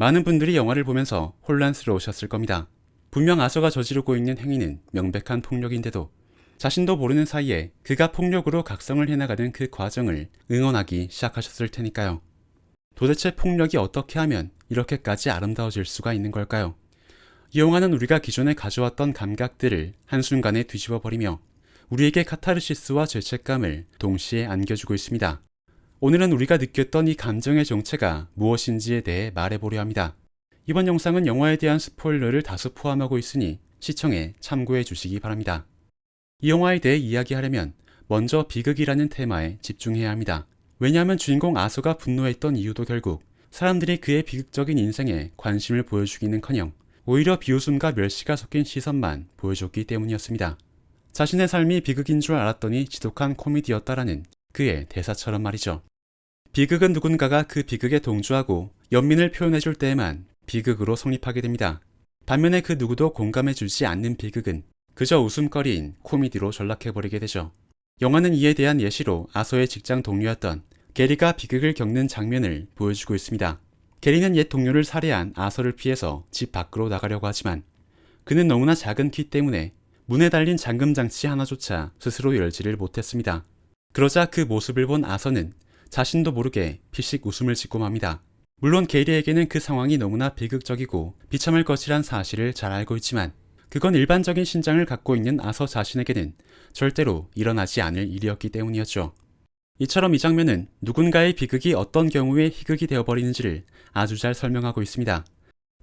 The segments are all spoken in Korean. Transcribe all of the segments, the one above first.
많은 분들이 영화를 보면서 혼란스러우셨을 겁니다. 분명 아서가 저지르고 있는 행위는 명백한 폭력인데도 자신도 모르는 사이에 그가 폭력으로 각성을 해나가는 그 과정을 응원하기 시작하셨을 테니까요. 도대체 폭력이 어떻게 하면 이렇게까지 아름다워질 수가 있는 걸까요? 이 영화는 우리가 기존에 가져왔던 감각들을 한순간에 뒤집어버리며 우리에게 카타르시스와 죄책감을 동시에 안겨주고 있습니다. 오늘은 우리가 느꼈던 이 감정의 정체가 무엇인지에 대해 말해보려 합니다. 이번 영상은 영화에 대한 스포일러를 다수 포함하고 있으니 시청에 참고해 주시기 바랍니다. 이 영화에 대해 이야기하려면 먼저 비극이라는 테마에 집중해야 합니다. 왜냐하면 주인공 아서가 분노했던 이유도 결국 사람들이 그의 비극적인 인생에 관심을 보여주기는커녕 오히려 비웃음과 멸시가 섞인 시선만 보여줬기 때문이었습니다. 자신의 삶이 비극인 줄 알았더니 지독한 코미디였다라는 그의 대사처럼 말이죠. 비극은 누군가가 그 비극에 동조하고 연민을 표현해줄 때에만 비극으로 성립하게 됩니다. 반면에 그 누구도 공감해주지 않는 비극은 그저 웃음거리인 코미디로 전락해버리게 되죠. 영화는 이에 대한 예시로 아서의 직장 동료였던 게리가 비극을 겪는 장면을 보여주고 있습니다. 게리는 옛 동료를 살해한 아서를 피해서 집 밖으로 나가려고 하지만 그는 너무나 작은 키 때문에 문에 달린 잠금 장치 하나조차 스스로 열지를 못했습니다. 그러자 그 모습을 본 아서는 자신도 모르게 피식 웃음을 짓고 맙니다. 물론 게리에게는 그 상황이 너무나 비극적이고 비참할 것이란 사실을 잘 알고 있지만 그건 일반적인 신장을 갖고 있는 아서 자신에게는 절대로 일어나지 않을 일이었기 때문이었죠. 이처럼 이 장면은 누군가의 비극이 어떤 경우에 희극이 되어버리는지를 아주 잘 설명하고 있습니다.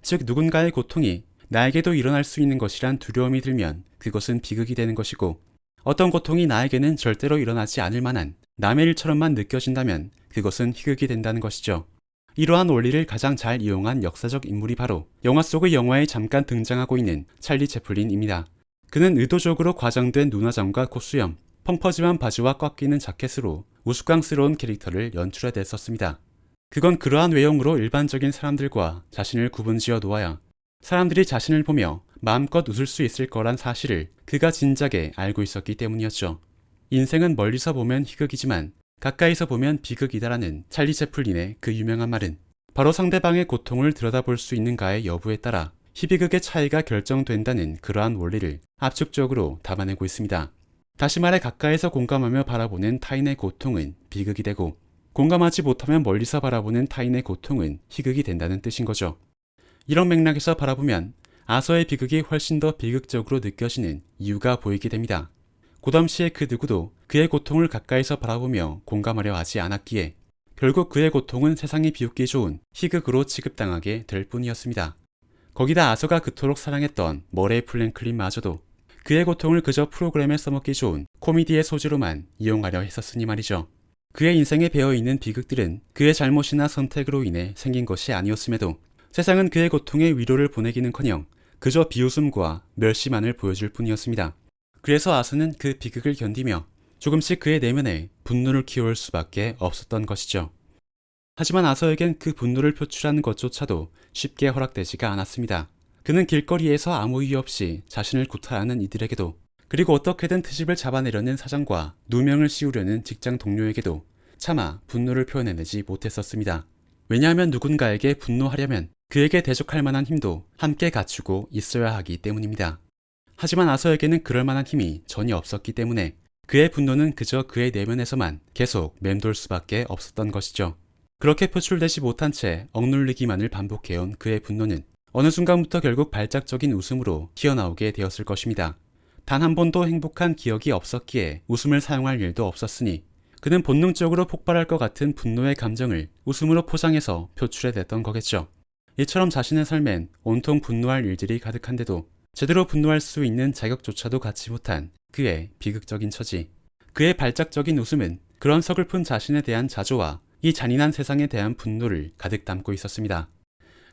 즉 누군가의 고통이 나에게도 일어날 수 있는 것이란 두려움이 들면 그것은 비극이 되는 것이고 어떤 고통이 나에게는 절대로 일어나지 않을 만한 남의 일처럼만 느껴진다면 그것은 희극이 된다는 것이죠. 이러한 원리를 가장 잘 이용한 역사적 인물이 바로 영화 속의 영화에 잠깐 등장하고 있는 찰리 채플린입니다. 그는 의도적으로 과장된 눈화장과 콧수염, 펑퍼짐한 바지와 꽉 끼는 자켓으로 우스꽝스러운 캐릭터를 연출해냈었습니다. 그건 그러한 외형으로 일반적인 사람들과 자신을 구분지어 놓아야 사람들이 자신을 보며 마음껏 웃을 수 있을 거란 사실을 그가 진작에 알고 있었기 때문이었죠. 인생은 멀리서 보면 희극이지만 가까이서 보면 비극이다라는 찰리 채플린의 그 유명한 말은 바로 상대방의 고통을 들여다볼 수 있는가의 여부에 따라 희비극의 차이가 결정된다는 그러한 원리를 압축적으로 담아내고 있습니다. 다시 말해 가까이서 공감하며 바라보는 타인의 고통은 비극이 되고 공감하지 못하면 멀리서 바라보는 타인의 고통은 희극이 된다는 뜻인 거죠. 이런 맥락에서 바라보면 아서의 비극이 훨씬 더 비극적으로 느껴지는 이유가 보이게 됩니다. 그 당시에 그 누구도 그의 고통을 가까이서 바라보며 공감하려 하지 않았기에 결국 그의 고통은 세상이 비웃기 좋은 희극으로 취급당하게 될 뿐이었습니다. 거기다 아서가 그토록 사랑했던 머레이 플랭클린마저도 그의 고통을 그저 프로그램에 써먹기 좋은 코미디의 소재로만 이용하려 했었으니 말이죠. 그의 인생에 배어있는 비극들은 그의 잘못이나 선택으로 인해 생긴 것이 아니었음에도 세상은 그의 고통에 위로를 보내기는커녕 그저 비웃음과 멸시만을 보여줄 뿐이었습니다. 그래서 아서는 그 비극을 견디며 조금씩 그의 내면에 분노를 키워올 수밖에 없었던 것이죠. 하지만 아서에겐 그 분노를 표출하는 것조차도 쉽게 허락되지가 않았습니다. 그는 길거리에서 아무 이유 없이 자신을 구타하는 이들에게도 그리고 어떻게든 트집을 잡아내려는 사장과 누명을 씌우려는 직장 동료에게도 차마 분노를 표현해내지 못했었습니다. 왜냐하면 누군가에게 분노하려면 그에게 대적할 만한 힘도 함께 갖추고 있어야 하기 때문입니다. 하지만 아서에게는 그럴 만한 힘이 전혀 없었기 때문에 그의 분노는 그저 그의 내면에서만 계속 맴돌 수밖에 없었던 것이죠. 그렇게 표출되지 못한 채 억눌리기만을 반복해온 그의 분노는 어느 순간부터 결국 발작적인 웃음으로 튀어나오게 되었을 것입니다. 단 한 번도 행복한 기억이 없었기에 웃음을 사용할 일도 없었으니 그는 본능적으로 폭발할 것 같은 분노의 감정을 웃음으로 포장해서 표출해냈던 거겠죠. 이처럼 자신의 삶엔 온통 분노할 일들이 가득한데도 제대로 분노할 수 있는 자격조차도 갖지 못한 그의 비극적인 처지. 그의 발작적인 웃음은 그런 서글픈 자신에 대한 자조와 이 잔인한 세상에 대한 분노를 가득 담고 있었습니다.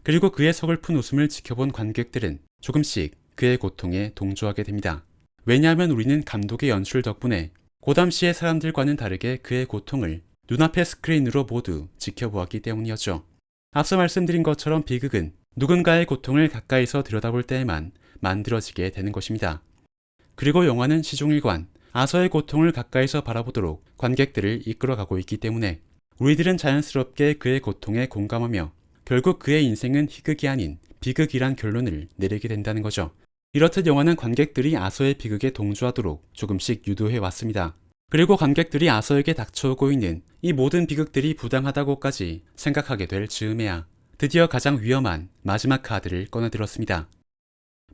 그리고 그의 서글픈 웃음을 지켜본 관객들은 조금씩 그의 고통에 동조하게 됩니다. 왜냐하면 우리는 감독의 연출 덕분에 그 당시의 사람들과는 다르게 그의 고통을 눈앞의 스크린으로 모두 지켜보았기 때문이었죠. 앞서 말씀드린 것처럼 비극은 누군가의 고통을 가까이서 들여다볼 때에만 만들어지게 되는 것입니다. 그리고 영화는 시종일관 아서의 고통을 가까이서 바라보도록 관객들을 이끌어가고 있기 때문에 우리들은 자연스럽게 그의 고통에 공감하며 결국 그의 인생은 희극이 아닌 비극이란 결론을 내리게 된다는 거죠. 이렇듯 영화는 관객들이 아서의 비극에 동조하도록 조금씩 유도해 왔습니다. 그리고 관객들이 아서에게 닥쳐오고 있는 이 모든 비극들이 부당하다고까지 생각하게 될 즈음에야 드디어 가장 위험한 마지막 카드를 꺼내들었습니다.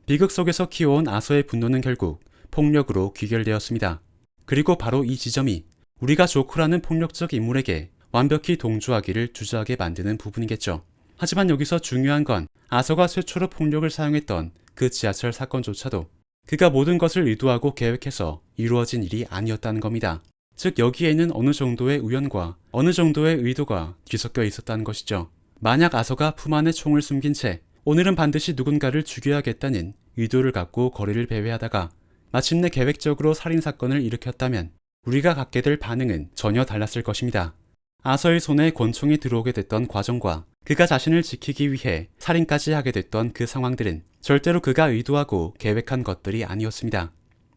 비극 속에서 키워온 아서의 분노는 결국 폭력으로 귀결되었습니다. 그리고 바로 이 지점이 우리가 조커라는 폭력적 인물에게 완벽히 동조하기를 주저하게 만드는 부분이겠죠. 하지만 여기서 중요한 건 아서가 최초로 폭력을 사용했던 그 지하철 사건조차도 그가 모든 것을 의도하고 계획해서 이루어진 일이 아니었다는 겁니다. 즉 여기에는 어느 정도의 우연과 어느 정도의 의도가 뒤섞여 있었다는 것이죠. 만약 아서가 품 안에 총을 숨긴 채 오늘은 반드시 누군가를 죽여야겠다는 의도를 갖고 거리를 배회하다가 마침내 계획적으로 살인사건을 일으켰다면 우리가 갖게 될 반응은 전혀 달랐을 것입니다. 아서의 손에 권총이 들어오게 됐던 과정과 그가 자신을 지키기 위해 살인까지 하게 됐던 그 상황들은 절대로 그가 의도하고 계획한 것들이 아니었습니다.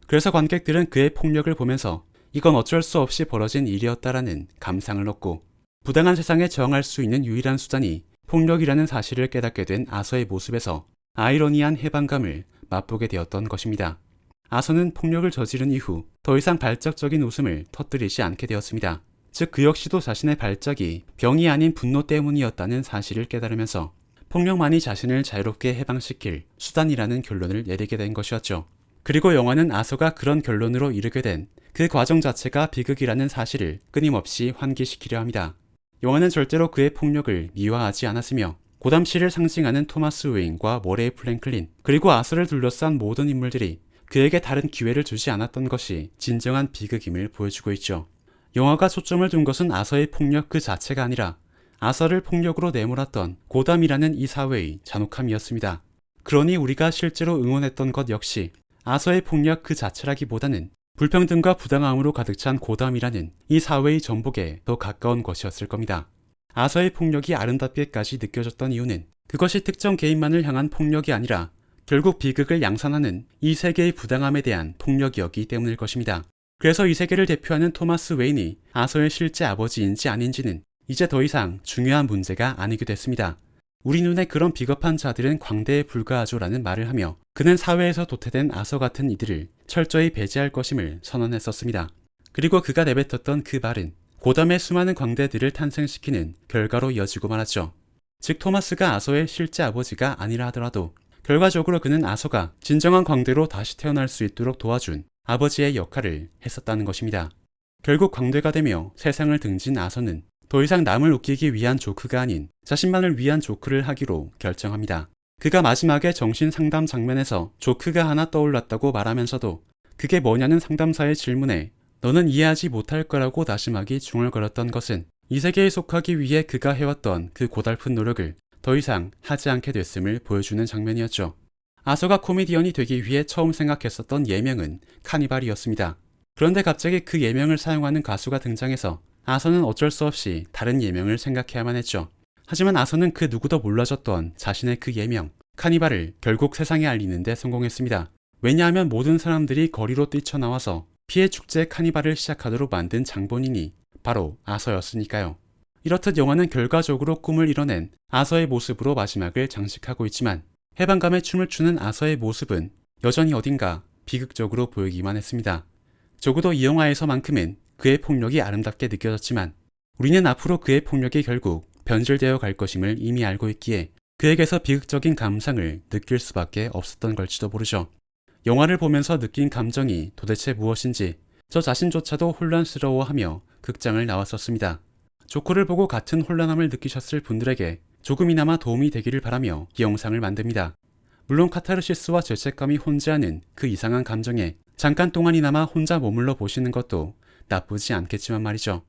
그래서 관객들은 그의 폭력을 보면서 이건 어쩔 수 없이 벌어진 일이었다라는 감상을 얻고 부당한 세상에 저항할 수 있는 유일한 수단이 폭력이라는 사실을 깨닫게 된 아서의 모습에서 아이러니한 해방감을 맛보게 되었던 것입니다. 아서는 폭력을 저지른 이후 더 이상 발작적인 웃음을 터뜨리지 않게 되었습니다. 즉 그 역시도 자신의 발작이 병이 아닌 분노 때문이었다는 사실을 깨달으면서 폭력만이 자신을 자유롭게 해방시킬 수단이라는 결론을 내리게 된 것이었죠. 그리고 영화는 아서가 그런 결론으로 이르게 된 그 과정 자체가 비극이라는 사실을 끊임없이 환기시키려 합니다. 영화는 절대로 그의 폭력을 미화하지 않았으며 고담시를 상징하는 토마스 웨인과 머레이 플랭클린 그리고 아서를 둘러싼 모든 인물들이 그에게 다른 기회를 주지 않았던 것이 진정한 비극임을 보여주고 있죠. 영화가 초점을 둔 것은 아서의 폭력 그 자체가 아니라 아서를 폭력으로 내몰았던 고담이라는 이 사회의 잔혹함이었습니다. 그러니 우리가 실제로 응원했던 것 역시 아서의 폭력 그 자체라기보다는 불평등과 부당함으로 가득 찬 고담이라는 이 사회의 전복에 더 가까운 것이었을 겁니다. 아서의 폭력이 아름답게까지 느껴졌던 이유는 그것이 특정 개인만을 향한 폭력이 아니라 결국 비극을 양산하는 이 세계의 부당함에 대한 폭력이었기 때문일 것입니다. 그래서 이 세계를 대표하는 토마스 웨인이 아서의 실제 아버지인지 아닌지는 이제 더 이상 중요한 문제가 아니게 됐습니다. 우리 눈에 그런 비겁한 자들은 광대에 불과하죠라는 말을 하며 그는 사회에서 도태된 아서 같은 이들을 철저히 배제할 것임을 선언했었습니다. 그리고 그가 내뱉었던 그 말은 고담의 수많은 광대들을 탄생시키는 결과로 이어지고 말았죠. 즉 토마스가 아서의 실제 아버지가 아니라 하더라도 결과적으로 그는 아서가 진정한 광대로 다시 태어날 수 있도록 도와준 아버지의 역할을 했었다는 것입니다. 결국 광대가 되며 세상을 등진 아서는 더 이상 남을 웃기기 위한 조크가 아닌 자신만을 위한 조크를 하기로 결정합니다. 그가 마지막에 정신 상담 장면에서 조크가 하나 떠올랐다고 말하면서도 그게 뭐냐는 상담사의 질문에 너는 이해하지 못할 거라고 다짐하기 중얼거렸던 것은 이 세계에 속하기 위해 그가 해왔던 그 고달픈 노력을 더 이상 하지 않게 됐음을 보여주는 장면이었죠. 아서가 코미디언이 되기 위해 처음 생각했었던 예명은 카니발이었습니다. 그런데 갑자기 그 예명을 사용하는 가수가 등장해서 아서는 어쩔 수 없이 다른 예명을 생각해야만 했죠. 하지만 아서는 그 누구도 몰라줬던 자신의 그 예명, 카니발을 결국 세상에 알리는 데 성공했습니다. 왜냐하면 모든 사람들이 거리로 뛰쳐나와서 피해 축제 카니발을 시작하도록 만든 장본인이 바로 아서였으니까요. 이렇듯 영화는 결과적으로 꿈을 이뤄낸 아서의 모습으로 마지막을 장식하고 있지만 해방감에 춤을 추는 아서의 모습은 여전히 어딘가 비극적으로 보이기만 했습니다. 적어도 이 영화에서만큼은 그의 폭력이 아름답게 느껴졌지만 우리는 앞으로 그의 폭력이 결국 변질되어 갈 것임을 이미 알고 있기에 그에게서 비극적인 감상을 느낄 수밖에 없었던 걸지도 모르죠. 영화를 보면서 느낀 감정이 도대체 무엇인지 저 자신조차도 혼란스러워하며 극장을 나왔었습니다. 조커를 보고 같은 혼란함을 느끼셨을 분들에게 조금이나마 도움이 되기를 바라며 이 영상을 만듭니다. 물론 카타르시스와 죄책감이 혼재하는 그 이상한 감정에 잠깐 동안이나마 혼자 머물러 보시는 것도 나쁘지 않겠지만 말이죠.